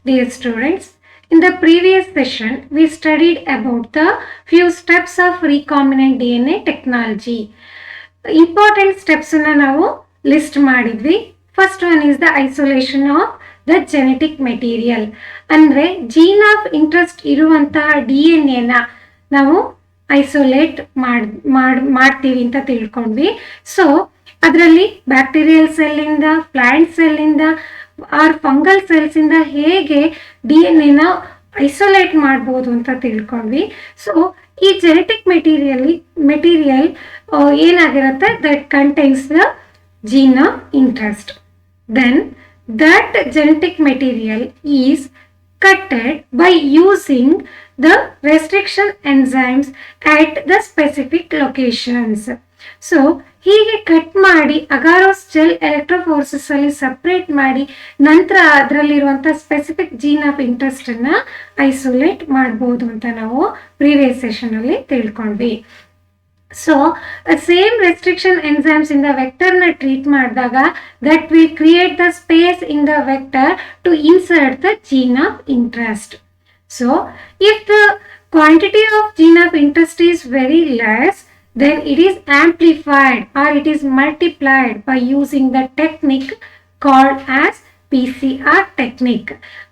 Dear students, in the previous session, we studied about the few steps of recombinant DNA technology. Important steps ನಾವು list ಮಾಡಿದ್ವಿ. First one is the isolation of the genetic material. ಅಂದರೆ gene of interest ಇರುವಂತಹ DNA ನಾವು isolate ಮಾಡ್ತೀವಿ ಅಂತ ತಿಳ್ಕೊಂಡ್ವಿ. So ಅದರಲ್ಲಿ bacterial ಸೆಲ್ಲಿಂದ, ಪ್ಲಾಂಟ್ ಸೆಲ್ಲಿಂದ ಆರ್ ಫಂಗಲ್ ಸೆಲ್ಸಿಂದ ಹೇಗೆ DNA ಐಸೋಲೇಟ್ ಮಾಡ್ಬೋದು ಅಂತ ತಿಳ್ಕೊಂಡ್ವಿ. ಸೊ ಈ ಜೆನೆಟಿಕ್ ಮೆಟೀರಿಯಲ್ ಏನಾಗಿರುತ್ತೆ, that contains the gene of interest. Then that genetic material is cutted by using the restriction enzymes at the specific locations. So ಹೀಗೆ ಕಟ್ ಮಾಡಿ ಅಗಾರೋಸ್ ಜೆಲ್ ಎಲೆಕ್ಟ್ರೋಫೋರ್ಸಸ್ ಅಲ್ಲಿ separate ಮಾಡಿ ನಂತರ ಅದರಲ್ಲಿರುವಂಥ ಸ್ಪೆಸಿಫಿಕ್ ಜೀನ್ ಆಫ್ ಇಂಟ್ರೆಸ್ಟ್ ಅನ್ನ isolate ಮಾಡ್ಬೋದು ಅಂತ ನಾವು ಪ್ರೀವಿಯಸ್ ಸೆಷನ್ ಅಲ್ಲಿ ತಿಳ್ಕೊಂಡ್ವಿ. So same restriction enzymes in the vector ನ ಟ್ರೀಟ್ ಮಾಡಿದಾಗ that will create the space in the vector to insert the gene of interest. So if the quantity of gene of interest is very less, then it is amplified or it is multiplied by using the technique called as PCR technique.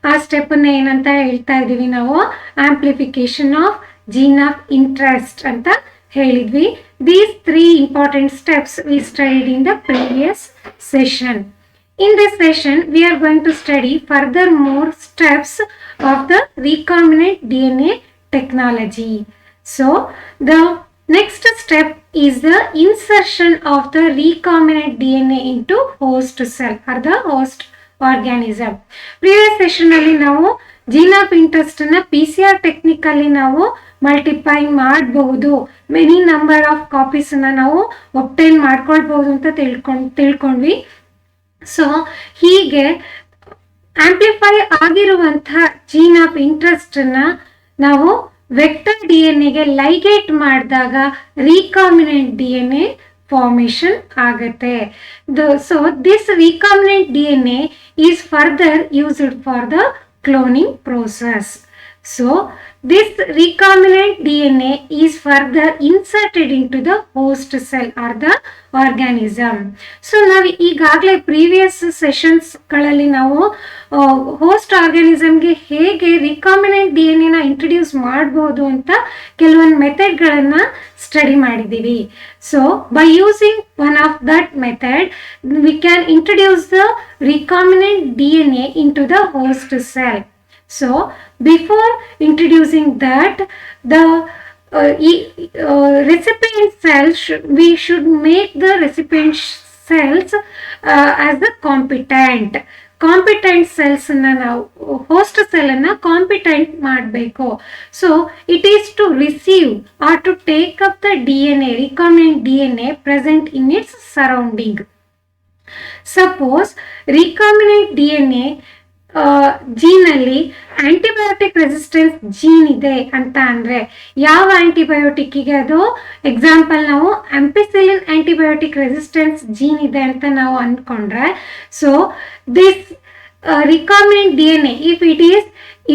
ಆ step ಏನಂತ ಹೇಳ್ತಾ ಇದೀವಿ ನಾವು, amplification of gene of interest ಅಂತ ಹೇಳಿದ್ವಿ. These three important steps we studied in the previous session. In this session we are going to study further more steps of the recombinant DNA technology. So the next step is the insertion of the recombinant DNA into host cell or the host organism. Previous session ಅಲ್ಲಿ ನಾವು gene of interest ನ PCR technique ಅಲ್ಲಿ ನಾವು multiply ಮಾಡಬಹುದು, many number of copies ನಾವು obtain ಮಾಡ್ಕೊಳ್ಬಹುದು ಅಂತ ತಿಳ್ಕೊಂಡ್ವಿ. ಸೊ ಹೀಗೆ ಆಂಪ್ಲಿಫೈ ಆಗಿರುವಂತಹ ಜೀನ್ ಆಫ್ ಇಂಟ್ರೆಸ್ಟ್ ನಾವು ವೆಕ್ಟರ್ DNA ಲೈಗೇಟ್ ಮಾಡಿದಾಗ ರೀಕಾಂಬಿನೆಂಟ್ DNA ಫಾರ್ಮೇಶನ್ ಆಗುತ್ತೆ. So this recombinant DNA is further used for the cloning process. So this recombinant DNA is further inserted into the host cell or the organism. So ನಾವು ಈಗಾಗಲೇ previous ಸೆಷನ್ಸ್ಗಳಲ್ಲಿ ನಾವು host ಆರ್ಗ್ಯಾನಿಸಮ್ಗೆ ಹೇಗೆ recombinant DNA introduce ಮಾಡ್ಬೋದು ಅಂತ ಕೆಲವೊಂದು ಮೆಥಡ್ಗಳನ್ನು study ಮಾಡಿದ್ದೀವಿ. So by using one of that method we can introduce the recombinant DNA into the host cell. So before introducing that, the recipient cells we should make the recipient cells as the competent cells ನಾವು host cell competent ಮಾಡಬೇಕು. So it is to receive or to take up the DNA, recombinant DNA present in its surrounding. Suppose recombinant DNA ಜೀನಲ್ಲಿ antibiotic resistance gene ಇದೆ ಅಂತ ಅಂದರೆ ಯಾವ ಆಂಟಿಬಯೋಟಿಕ್ಕಿಗೆ ಅದು example ನಾವು ಆಂಪಿಸಿಲಿನ್ antibiotic resistance gene ಇದೆ ಅಂತ ನಾವು ಅಂದ್ಕೊಂಡ್ರೆ, so this recombinant DNA if it is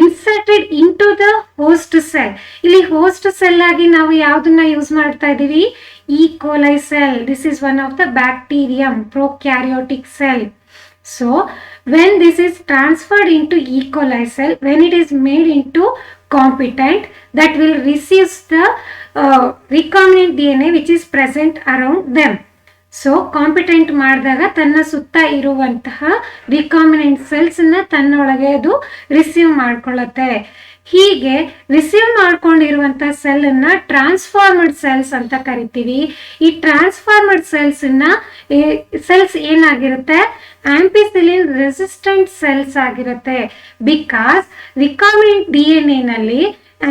inserted into the host cell, ಇಲ್ಲಿ ಹೋಸ್ಟ್ ಸೆಲ್ ಆಗಿ ನಾವು ಯಾವುದನ್ನ ಯೂಸ್ ಮಾಡ್ತಾ ಇದ್ದೀವಿ, E. coli cell. This is one of the bacterium prokaryotic cell. So when this is transferred into E. coli cell, when it is made into competent, that will receive the recombinant DNA which is present around them. So competent ಮಾಡಿದಾಗ ತನ್ನ ಸುತ್ತ ಇರುವಂತಹ recombinant ಸೆಲ್ಸ್ನ ತನ್ನೊಳಗೆ ಅದು receive ಮಾಡ್ಕೊಳ್ಳುತ್ತೆ. ಹೀಗೆ receive ಮಾಡ್ಕೊಂಡಿರುವಂಥ ಸೆಲ್ಲನ್ನು ಟ್ರಾನ್ಸ್ಫಾರ್ಮಡ್ cells ಅಂತ ಕರಿತೀವಿ. ಈ ಟ್ರಾನ್ಸ್ಫಾರ್ಮಡ್ ಸೆಲ್ಸ್ ಏನಾಗಿರುತ್ತೆ, ಆಂಪಿಸಿಲಿನ್ ರೆಸಿಸ್ಟೆಂಟ್ ಸೆಲ್ಸ್ ಆಗಿರುತ್ತೆ. Because recombinant DNA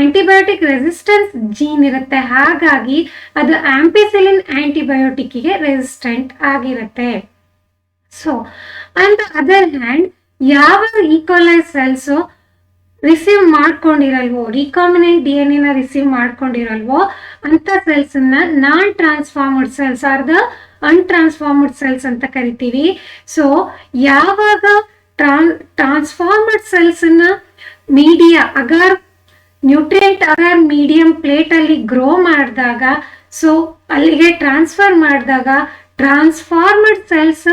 antibiotic resistance gene ಇರುತ್ತೆ, ಹಾಗಾಗಿ ಅದು ಆಂಪಿಸಿಲಿನ್ ಆಂಟಿಬಯೋಟಿಕ್ಗೆ ರೆಸಿಸ್ಟೆಂಟ್ ಆಗಿರುತ್ತೆ. So on the other hand ಯಾವ ಈಕೋಲೈ ಸೆಲ್ಸು ರಿಸೀವ್ ಮಾಡ್ಕೊಂಡಿರಲ್ವೋ, ರಿಕಾಂಬಿನೆಂಟ್ DNA ರಿಸೀವ್ ಮಾಡ್ಕೊಂಡಿರಲ್ವೋ ಅಂತ ಸೆಲ್ಸನ್ನ non transformed cells or the untransformed cells ಅಂತ ಕರಿತೀವಿ. ಸೊ ಯಾವಾಗ ಟ್ರಾನ್ಸ್ಫಾರ್ಮರ್ ಸೆಲ್ಸ್ ನ media agar nutrient agar medium plate ಅಲ್ಲಿ ಗ್ರೋ ಮಾಡಿದಾಗ, ಸೊ ಅಲ್ಲಿಗೆ ಟ್ರಾನ್ಸ್ಫರ್ ಮಾಡಿದಾಗ ಟ್ರಾನ್ಸ್ಫಾರ್ಮರ್ ಸೆಲ್ಸ್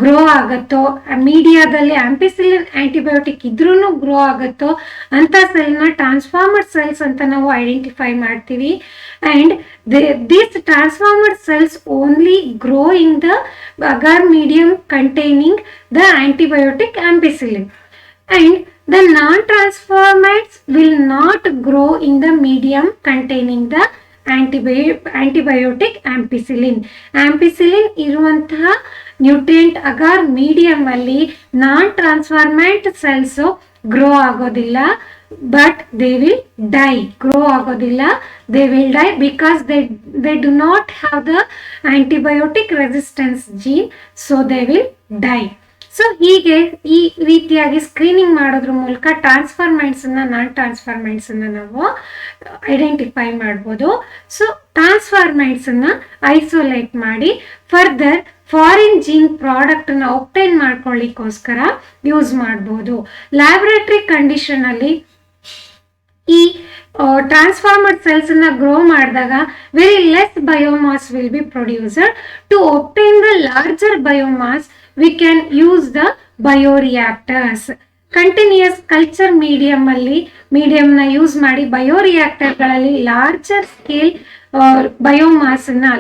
ಗ್ರೋ ಆಗುತ್ತೋ, ಮೀಡಿಯಾದಲ್ಲಿ ಆಂಪಿಸಿಲಿನ್ ಆಂಟಿಬಯೋಟಿಕ್ ಇದ್ರೂ ಗ್ರೋ ಆಗುತ್ತೋ ಅಂತ ಸೆಲ್ನ ಟ್ರಾನ್ಸ್ಫಾರ್ಮರ್ ಸೆಲ್ಸ್ ಅಂತ ನಾವು ಐಡೆಂಟಿಫೈ ಮಾಡ್ತೀವಿ. And this transformer cells only grow in the agar medium containing the antibiotic ampicillin. And the non-transformants will not grow in the medium containing the antibiotic ampicillin. Ampicillin ಇರುವಂತಹ nutrient agar medium ಅಲ್ಲಿ non transformant cells grow ಆಗೋದಿಲ್ಲ, but they will die. Grow ಆಗೋದಿಲ್ಲ, they will die because they do not have the antibiotic resistance gene, so they will die. So ಹೀಗೆ ಈ ರೀತಿಯಾಗಿ screening ಮಾಡೋದ್ರ ಮೂಲಕ transformants non transformants ನಾವು identify ಮಾಡ್ಬೋದು. So transformants isolate ಮಾಡಿ ಫರ್ದರ್ ಫಾರಿನ್ ಜೀನ್ ಪ್ರಾಡಕ್ಟ್ ನ ಒಬ್ಟೈನ್ ಮಾಡ್ಕೊಳ್ಳಿಕ್ಕೋಸ್ಕರ ಯೂಸ್ ಮಾಡ್ಬೋದು. ಲ್ಯಾಬೊರೇಟರಿ ಕಂಡೀಷನ್ ಅಲ್ಲಿ ಈ ಟ್ರಾನ್ಸ್ಫಾರ್ಮರ್ ಸೆಲ್ಸ್ ನ ಗ್ರೋ ಮಾಡಿದಾಗ very less biomass will be producer. To obtain the larger biomass we can use the bioreactors. Continuous culture medium ನ use ಮಾಡಿ bioreactor ಗಳಲ್ಲಿ ಲಾರ್ಜರ್ ಸ್ಕೇಲ್ ಬಯೋಮಾಸ್ ನ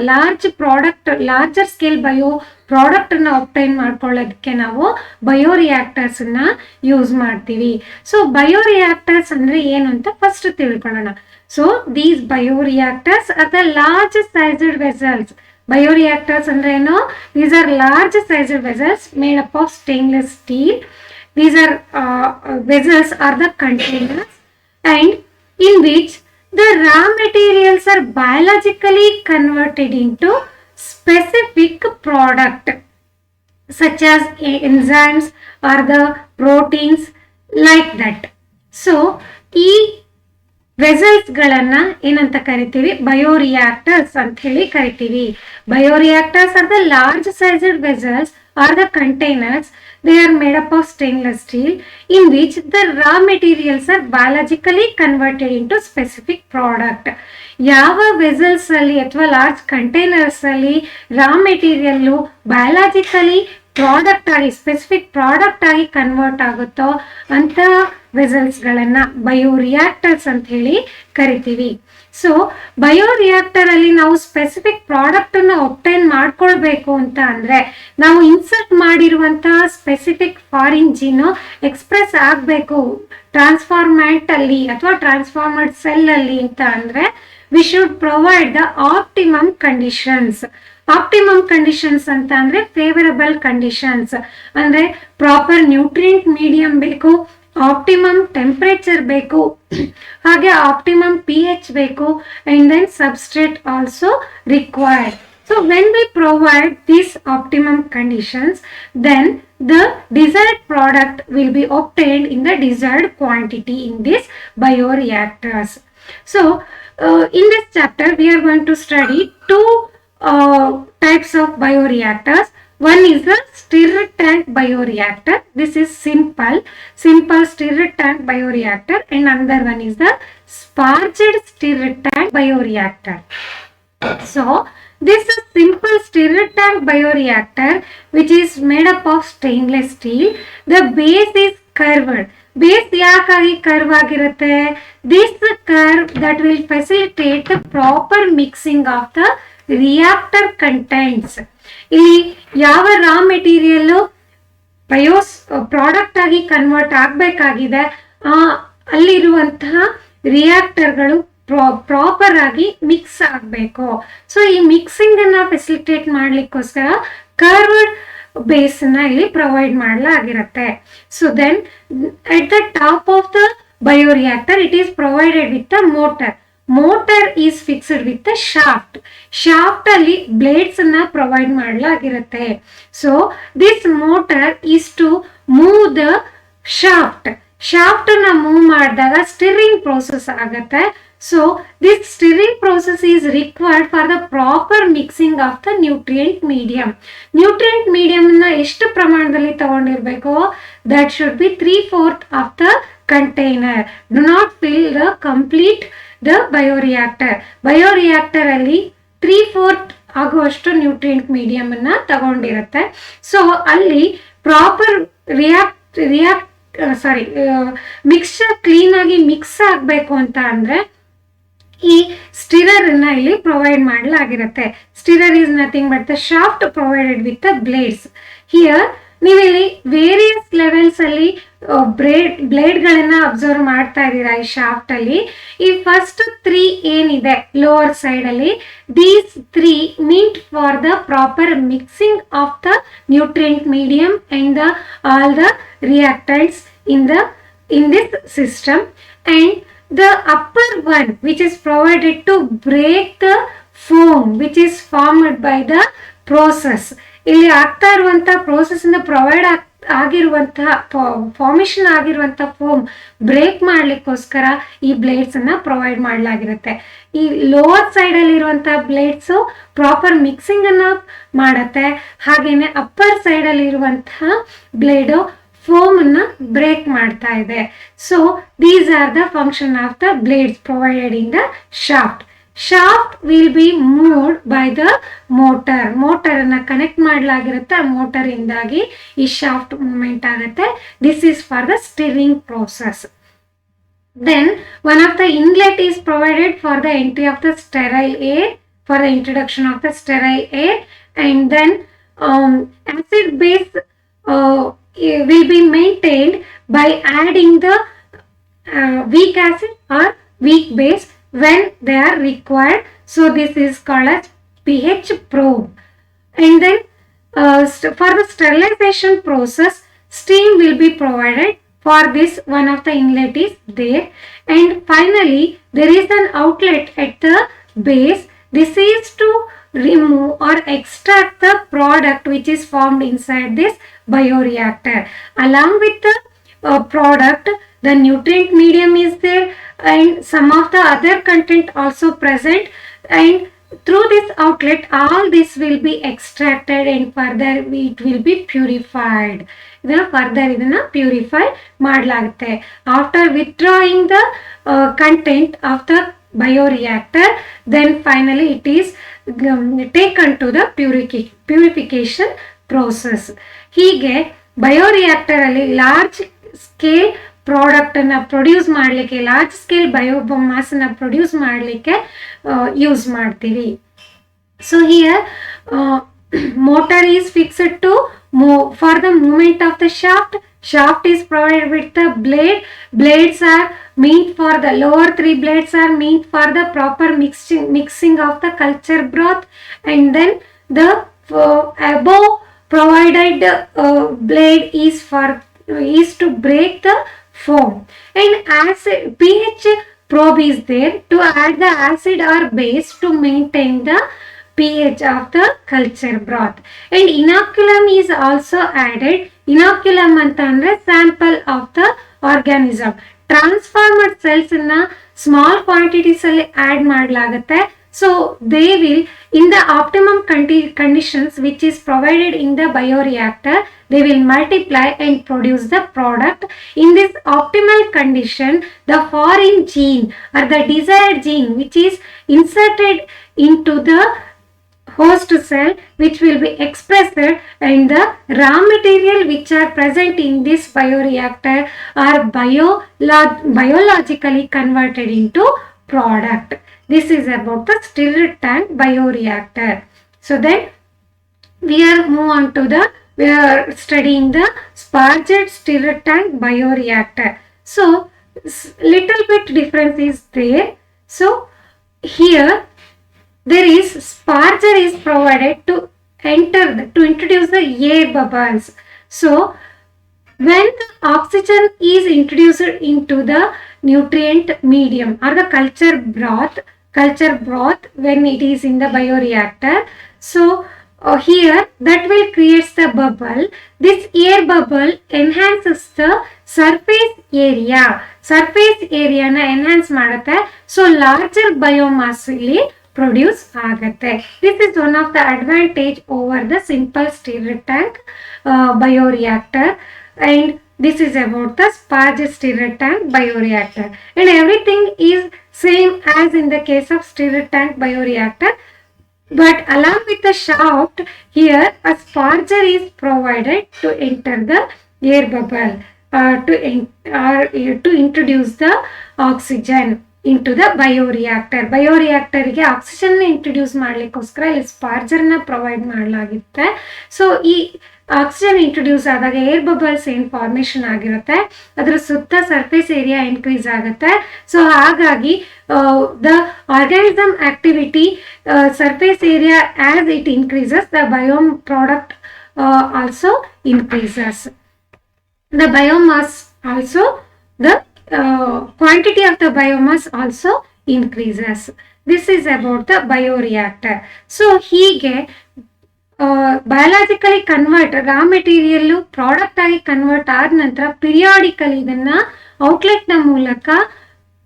ಲಾರ್ಜರ್ ಸ್ಕೇಲ್ ಬಯೋ ಪ್ರಾಡಕ್ಟ್ ನ obtain ಮಾಡ್ಕೊಳ್ಳೋದಕ್ಕೆ ನಾವು ಬಯೋರಿಯಾಕ್ಟರ್ಸ್ ನ ಯೂಸ್ ಮಾಡ್ತೀವಿ. ಸೊ ಬಯೋರಿಯಾಕ್ಟರ್ಸ್ ಅಂದ್ರೆ ಏನು ಅಂತ ಫಸ್ಟ್ ತಿಳ್ಕೊಳ್ಳೋಣ. So these bioreactors are the large sized vessels. Bioreactors ಅಂದ್ರೆ ಏನು? These are large sized vessels made up of stainless steel. These are vessels are the containers and in which the raw materials are biologically converted into specific product such as enzymes or the proteins like that. So ಈ vessels ಗಳನ್ನ ಏನಂತ ಕರಿತೀವಿ? Bioreactors ಅಂತ ಹೇಳಿ ಕರಿತೀವಿ. Bioreactors are the large sized vessels are the containers. They are made up of stainless steel in which the raw materials are biologically converted into specific product. ಯಾವ vessels ಅಲ್ಲಿ ಅಥವಾ ಲಾರ್ಜ್ ಕಂಟೈನರ್ಸ್ ಅಲ್ಲಿ raw material biologically product ಆಗಿ specific product ಆಗಿ convert ಆಗುತ್ತೋ ಅಂತ vessels ಗಳನ್ನ ಬಯೋರಿಯಾಕ್ಟರ್ಸ್ ಅಂತ ಹೇಳಿ ಕರಿತೀವಿ. ಸೊ ಬಯೋರಿಯಾಕ್ಟರ್ ಅಲ್ಲಿ ನಾವು ಸ್ಪೆಸಿಫಿಕ್ ಪ್ರಾಡಕ್ಟ್ ಅನ್ನ ಒಬ್ಟೈನ್ ಮಾಡ್ಕೊಳ್ಬೇಕು ಅಂತ ಅಂದ್ರೆ ನಾವು ಇನ್ಸರ್ಟ್ ಮಾಡಿರುವಂತಹ ಸ್ಪೆಸಿಫಿಕ್ ಫಾರಿನ್ ಜೀನ್ ಎಕ್ಸ್ಪ್ರೆಸ್ ಆಗ್ಬೇಕು ಟ್ರಾನ್ಸ್ಫಾರ್ಮೆಂಟ್ ಅಲ್ಲಿ ಅಥವಾ ಟ್ರಾನ್ಸ್ಫಾರ್ಮರ್ಡ್ ಸೆಲ್ ಅಲ್ಲಿ ಅಂತ ಅಂದ್ರೆ we should provide the optimum conditions. Optimum conditions ಅಂತ ಅಂದ್ರೆ ಫೇವರಬಲ್ ಕಂಡೀಷನ್ಸ್ ಅಂದ್ರೆ ಪ್ರಾಪರ್ ನ್ಯೂಟ್ರಿಯೆಂಟ್ ಮೀಡಿಯಂ ಬೇಕು, ಆಪ್ಟಿಮಮ್ ಟೆಂಪರೇಚರ್ ಬೇಕು, ಹಾಗೆ ಆಪ್ಟಿಮಮ್ pH ಬೇಕು, and then substrate also required. So when we provide these optimum conditions, then the desired product will be obtained in the desired quantity in these bioreactors. So in this chapter we are going to study two types of bioreactors. One is the stirred tank bioreactor. This is simple stirred tank bioreactor, and another one is the sparged stirred tank bioreactor. So this is simple stirred tank bioreactor which is made up of stainless steel. The base is curved. Base ಯಾಕಾಗಿ curve ಆಗಿರುತ್ತೆ? This curve that will facilitate the proper mixing of the reactor contents. ಇಲ್ಲಿ ಯಾವ raw material ಬಯೋಸ್ product ಆಗಿ convert ಆಗ್ಬೇಕಾಗಿದೆ ಅಲ್ಲಿರುವಂತಹ ರಿಯಾಕ್ಟರ್ಗಳು proper ಆಗಿ ಮಿಕ್ಸ್ ಆಗಬೇಕು. ಸೊ ಈ ಮಿಕ್ಸಿಂಗ್ ಅನ್ನ ಫೆಸಿಲಿಟೇಟ್ ಮಾಡ್ಲಿಕ್ಕೋಸ್ಕರ ಕರ್ವ್ಡ್ ಬೇಸ್ ನ ಇಲ್ಲಿ ಪ್ರೊವೈಡ್ ಮಾಡಲಾಗಿರುತ್ತೆ. So then at the top of the bioreactor it is provided with the motor is fixed with the shaft ಅಲ್ಲಿ ಬ್ಲೇಡ್ಸ್ ಅನ್ನ ಪ್ರೊವೈಡ್ ಮಾಡಲಾಗಿರುತ್ತೆ. So this motor is to move the shaft ಅನ್ನ move ಮಾಡಿದಾಗ stirring process ಆಗತ್ತೆ. So this stirring process is required for the proper mixing of the nutrient medium. Nutrient medium ನ ಎಷ್ಟು ಪ್ರಮಾಣದಲ್ಲಿ ತಗೊಂಡಿರ್ಬೇಕು? That should be 3/4 of the container. Do not fill the complete the bioreactor. Bioreactor ಅಲ್ಲಿ 3/4 ಆಗುವಷ್ಟು nutrient medium ಅನ್ನ ತಗೊಂಡಿರುತ್ತೆ. So ಅಲ್ಲಿ proper mixture clean ಆಗಿ mix ಆಗಬೇಕು ಅಂತ ಅಂದ್ರೆ ಈ ಸ್ಟಿರರ್ ಅನ್ನ ಇಲ್ಲಿ ಪ್ರೊವೈಡ್ ಮಾಡಲಾಗಿರುತ್ತೆ. Stirrer is nothing but the shaft provided with the blades. Here ನೀವಿಲ್ಲಿ ವೇರಿಯಸ್ ಲೆವೆಲ್ಸ್ ಅಲ್ಲಿ ಬ್ಲೇಡ್ಗಳನ್ನ ಅಬ್ಸರ್ವ್ ಮಾಡ್ತಾ ಇದ್ದೀರಾ ಈ ಶಾಫ್ಟ್ ಅಲ್ಲಿ. ಈ ಫಸ್ಟ್ 3 ಏನಿದೆ ಲೋವರ್ ಸೈಡ್ ಅಲ್ಲಿ, these 3 meant for the proper mixing of the nutrient medium and the all the reactants in this system, and the upper one which is provided to break the foam which is formed by the process. ಇಲ್ಲಿ ಆಗ್ತಾ ಇರುವಂತಹ process ಇಂದ provide ಆಗಿರುವಂತಹ formation ಆಗಿರುವಂತಹ foam break ಮಾಡ್ಲಿಕ್ಕೋಸ್ಕರ ಈ blades ಅನ್ನ provide ಮಾಡಲಾಗಿರುತ್ತೆ. ಈ lower side ಅಲ್ಲಿ ಇರುವಂತಹ ಬ್ಲೇಡ್ಸ್ ಪ್ರಾಪರ್ ಮಿಕ್ಸಿಂಗ್ ಅನ್ನ ಮಾಡತ್ತೆ, ಹಾಗೇನೆ ಅಪ್ಪರ್ ಸೈಡ್ ಅಲ್ಲಿ ಇರುವಂತಹ ಬ್ಲೇಡ್ ಫೋಮ್ ಅನ್ನ ಬ್ರೇಕ್ ಮಾಡ್ತಾ ಇದೆ. So these are the function of the blades provided in the shaft. Shaft will be moved by the motor. Motor ಅನ್ನ ಕನೆಕ್ಟ್ ಮಾಡಲಾಗಿರುತ್ತೆ, ಆ ಮೋಟರ್ ಇಂದಾಗಿ ಈ ಶಾಫ್ಟ್ ಮೂವ್ಮೆಂಟ್ ಆಗುತ್ತೆ. This is for the stirring process. Then one of the inlet is provided for the entry of the sterile air, for the introduction of the sterile air, and then acid base will be maintained by adding the weak acid or weak base when they are required. So this is called as pH probe. And then for the sterilization process, steam will be provided. For this, one of the inlet is there, and finally there is an outlet at the base. This is to remove or extract the product which is formed inside this bioreactor. Along with the product, the nutrient medium is there and some of the other content also present, and through this outlet all this will be extracted and further it will be purified. Further idana purify ಮಾಡಲಾಗುತ್ತೆ. After withdrawing the content of the bioreactor, then finally it is taken to the purification process. ಹೀಗೆ bioreactor ಅಲ್ಲಿ large scale product ಅನ್ನ produce ಮಾಡಲಿಕ್ಕೆ, large scale biomass ಅನ್ನ produce ಮಾಡಲಿಕ್ಕೆ use ಮಾಡ್ತೀವಿ. So here motor is fixed to move for the movement of the shaft. Shaft is provided with the blade. Blades are meant for the lower 3 blades are meant for the proper mixing of the culture broth, and then the above provided blade is to break the foam, and acid pH probe is there to add the acid or base to maintain the pH of the culture broth, and inoculum is also added. Inoculum anta andre sample of the organism. Transformed cells na small quantities alli add ಮಾಡಲಾಗುತ್ತೆ. So they will, in the optimum conditions which is provided in the bioreactor, they will multiply and produce the product. In this optimal condition, the foreign gene or the desired gene which is inserted into the host cell, which will be expressed, and the raw material which are present in this bioreactor are biologically converted into product. This is about the stirred tank bioreactor. So then we are studying the sparged stirred tank bioreactor. So little bit difference is there. So here there is sparger is provided to introduce the air bubbles. So when the oxygen is introduced into the nutrient medium or the culture broth when it is in the bioreactor, so here that will create the bubble. This air bubble enhances the surface ಏರಿಯಾನ enhance ಮಾಡುತ್ತೆ. So larger biomass ಇಲ್ಲಿ produce ಆಗುತ್ತೆ. This is one of the advantage over the simple stirrer tank bioreactor. And this is about the sparge stirred tank bioreactor, and everything is same as in the case of stirred tank bioreactor, but along with the shaft here a sparger is provided to enter the air bubble to introduce the oxygen into the bioreactor ಗೆ oxygen introduce ಮಾಡ್ಲಿಕ್ಕೋಸ್ಕರ ಇಲ್ಲಿ ಸ್ಪಾರ್ಜರ್ ನ provide ಮಾಡಲಾಗುತ್ತೆ. So ಈ oxygen introduce ಆದಾಗ air bubbles ಏನ್ formation ಆಗಿರುತ್ತೆ, ಅದರ ಸುತ್ತ ಸರ್ಫೇಸ್ ಏರಿಯಾ ಇನ್ಕ್ರೀಸ್ ಆಗುತ್ತೆ. ಸೊ ಹಾಗಾಗಿ the organism activity surface area as it increases the biome product also increases. The biomass also, the quantity of the biomass also increases. This is about the bioreactor. So ಹೀಗೆ biologically convert raw material product ಆಗಿ convert ಆದ ನಂತರ periodically ಇದನ್ನ outlet ನ ಮೂಲಕ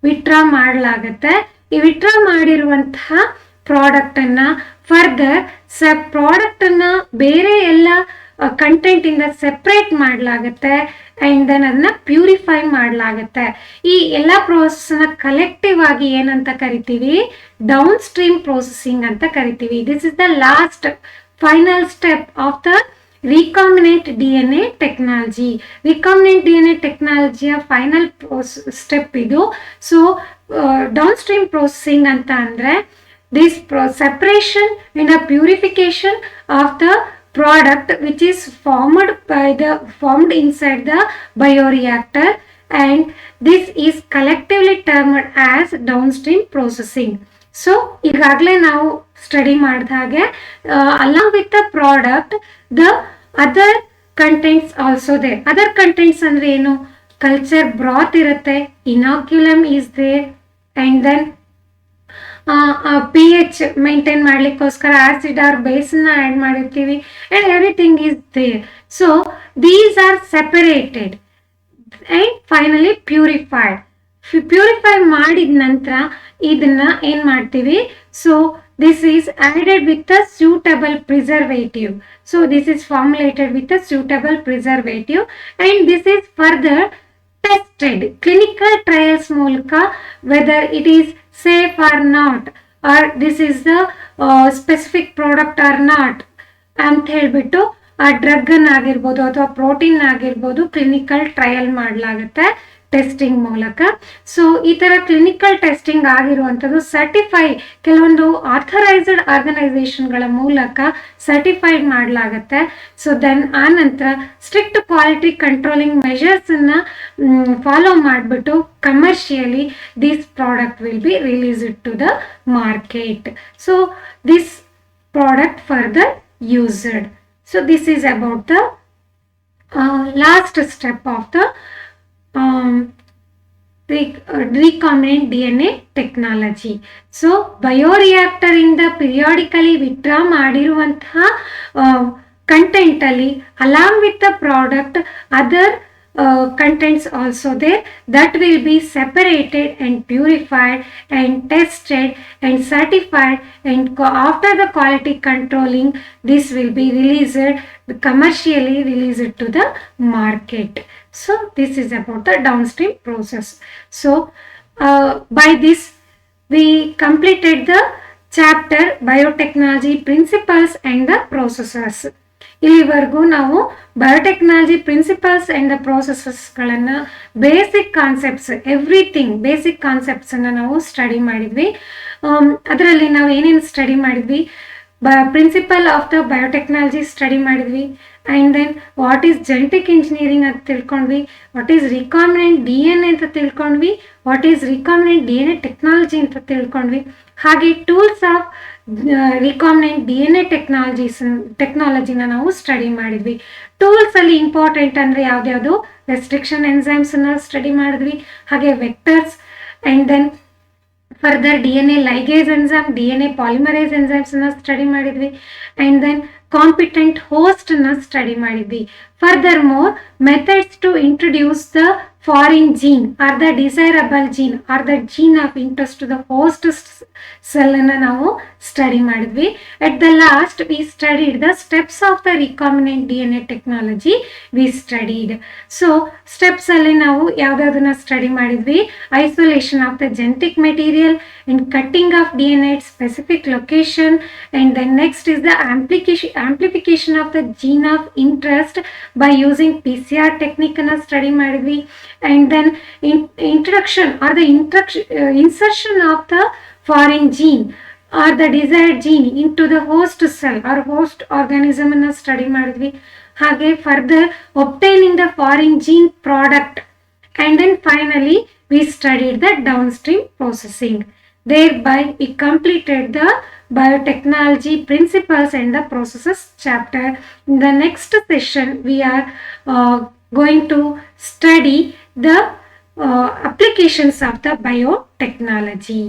withdraw ಮಾಡಲಾಗತ್ತೆ. ಈ withdraw ಮಾಡಿರುವಂತಹ product ಅನ್ನ ಫರ್ದರ್ ಪ್ರಾಡಕ್ಟ್ ಅನ್ನ ಬೇರೆ ಎಲ್ಲ ಕಂಟೆಂಟ್ ಇಂದ ಸೆಪ್ರೇಟ್ ಮಾಡಲಾಗತ್ತೆ ಅಂಡ್ ದೆನ್ ಅದನ್ನ ಪ್ಯೂರಿಫೈ ಮಾಡಲಾಗತ್ತೆ. ಈ ಎಲ್ಲ ಪ್ರೋಸೆಸ್ನ ಕಲೆಕ್ಟಿವ್ ಆಗಿ ಏನಂತ ಕರಿತೀವಿ, ಡೌನ್ ಸ್ಟ್ರೀಮ್ ಪ್ರೋಸೆಸಿಂಗ್ ಅಂತ ಕರಿತೀವಿ. This is the last final step of the recombinant DNA technology. recombinant DNA ಟೆಕ್ನಾಲಜಿಯ ಫೈನಲ್ ಸ್ಟೆಪ್ ಇದು. ಸೊ ಡೌನ್ ಸ್ಟ್ರೀಮ್ ಪ್ರೋಸೆಸಿಂಗ್ ಅಂತ ಅಂದ್ರೆ this separation and a purification of the product which is formed inside the bioreactor, and this is collectively termed as downstream processing. So ಈಗಾಗಲೇ ನಾವು study ಮಾಡಿದ ಹಾಗೆ along with the product the other contents also they. Other contents ಅಂದ್ರೆ ಏನು, culture broth ಇರುತ್ತೆ, inoculum is there, and then pH maintain ಮಾಡ್ಲಿಕ್ಕೋಸ್ಕರ acid or ಬೇಸ್ನ add ಮಾಡಿರ್ತೀವಿ, and everything is there. So these are separated and finally purified. Purify ಮಾಡಿದ ನಂತರ ಇದನ್ನ ಏನ್ ಮಾಡ್ತೀವಿ, so this is added with a suitable preservative. So this is formulated with a suitable preservative and this is further tested clinical trials ಮೂಲಕ whether it is safe or not, or this is the specific product or not ಅಂತ ಹೇಳ್ಬಿಟ್ಟು ಆ drug ಆಗಿರ್ಬೋದು ಅಥವಾ protein ಆಗಿರ್ಬೋದು clinical trial ಮಾಡಲಾಗುತ್ತೆ testing ಮೂಲಕ. So ಈ ತರ ಕ್ಲಿನಿಕಲ್ ಟೆಸ್ಟಿಂಗ್ ಆಗಿರುವಂಥದ್ದು ಸರ್ಟಿಫೈ ಕೆಲವೊಂದು ಆಥರೈಸ್ಡ್ ಆರ್ಗನೈಸೇಷನ್ಗಳ ಮೂಲಕ ಸರ್ಟಿಫೈಡ್ ಮಾಡಲಾಗುತ್ತೆ. ಸೊ ದೆನ್ ಆ ನಂತರ ಸ್ಟ್ರಿಕ್ಟ್ ಕ್ವಾಲಿಟಿ ಕಂಟ್ರೋಲಿಂಗ್ ಮೆಷರ್ಸ್ ಅನ್ನ ಫಾಲೋ ಮಾಡಿಬಿಟ್ಟು commercially this product will be released to the market. So this product further used. So this is about the last step of the recombinant DNA technology. So bioreactor ಇಂದ periodically withdraw ಮಾಡಿರುವಂತಹ content ಅಲ್ಲಿ along with the product other contents also there that will be separated and purified and tested and certified, and after the quality controlling this will be released, commercially released to the market. So this is about the downstream process. So by this we completed the chapter biotechnology principles and the processes. ಇಲ್ಲಿವರೆಗೂ ನಾವು biotechnology principles and the ಪ್ರೋಸೆಸಸ್ಗಳನ್ನು basic concepts everything basic ಕಾನ್ಸೆಪ್ಟ್ಸನ್ನು ನಾವು study ಮಾಡಿದ್ವಿ. ಅದರಲ್ಲಿ ನಾವು ಏನೇನು study ಮಾಡಿದ್ವಿ, principle of the biotechnology study ಮಾಡಿದ್ವಿ, and then what is genetic engineering ಅಂತ ತಿಳ್ಕೊಂಡ್ವಿ, ವಾಟ್ ಈಸ್ ರಿಕಾಂಬಿನೆಂಟ್ DNA ಅಂತ ತಿಳ್ಕೊಂಡ್ವಿ, what is recombinant DNA technology ಅಂತ ತಿಳ್ಕೊಂಡ್ವಿ. ಹಾಗೆ ಟೂಲ್ಸ್ ಆಫ್ ರಿಕಾಂಬಿನೆಂಟ್ DNA ಟೆಕ್ನಾಲಜಿನ ನಾವು ಸ್ಟಡಿ ಮಾಡಿದ್ವಿ. ಟೂಲ್ಸ್ ಅಲ್ಲಿ ಇಂಪಾರ್ಟೆಂಟ್ ಅಂದ್ರೆ ಯಾವ್ದ್ಯಾವುದು, ರೆಸ್ಟ್ರಿಕ್ಷನ್ ಎನ್ಸೈಮ್ಸ್ ಅನ್ನ ಸ್ಟಡಿ ಮಾಡಿದ್ವಿ, ಹಾಗೆ vectors, and then further DNA ligase enzyme, DNA polymerase enzymes ನ ಸ್ಟಡಿ ಮಾಡಿದ್ವಿ. ಅಂಡ್ ದೆನ್ ಕಾಂಪಿಟೆಂಟ್ ಹೋಸ್ಟ್ ನ ಸ್ಟಡಿ ಮಾಡಿದ್ವಿ. Further more methods to introduce the foreign gene or the desirable gene or the gene of interest to the host cell ಅನ್ನು ನಾವು study ಮಾಡಿದ್ವಿ. At the last we studied the steps of the recombinant DNA technology we studied. So steps ಅಲ್ಲಿ ನಾವು ಯಾವ್ದಾದನ್ನ study ಮಾಡಿದ್ವಿ? Isolation of the genetic material and cutting of DNA at specific location, and then next is the amplification of the gene of interest by using PCR technique ಅನ್ನ study ಮಾಡಿದ್ವಿ. And then introduction or the insertion of the foreign gene or the desired gene into the host cell or host organism ಅನ್ನು study ಮಾಡಿದ್ವಿ. ಹಾಗೆ further obtaining the foreign gene product, and then finally we studied the downstream processing. Thereby we completed the biotechnology principles and the processes chapter. In the next session we are going to study the applications of the biotechnology.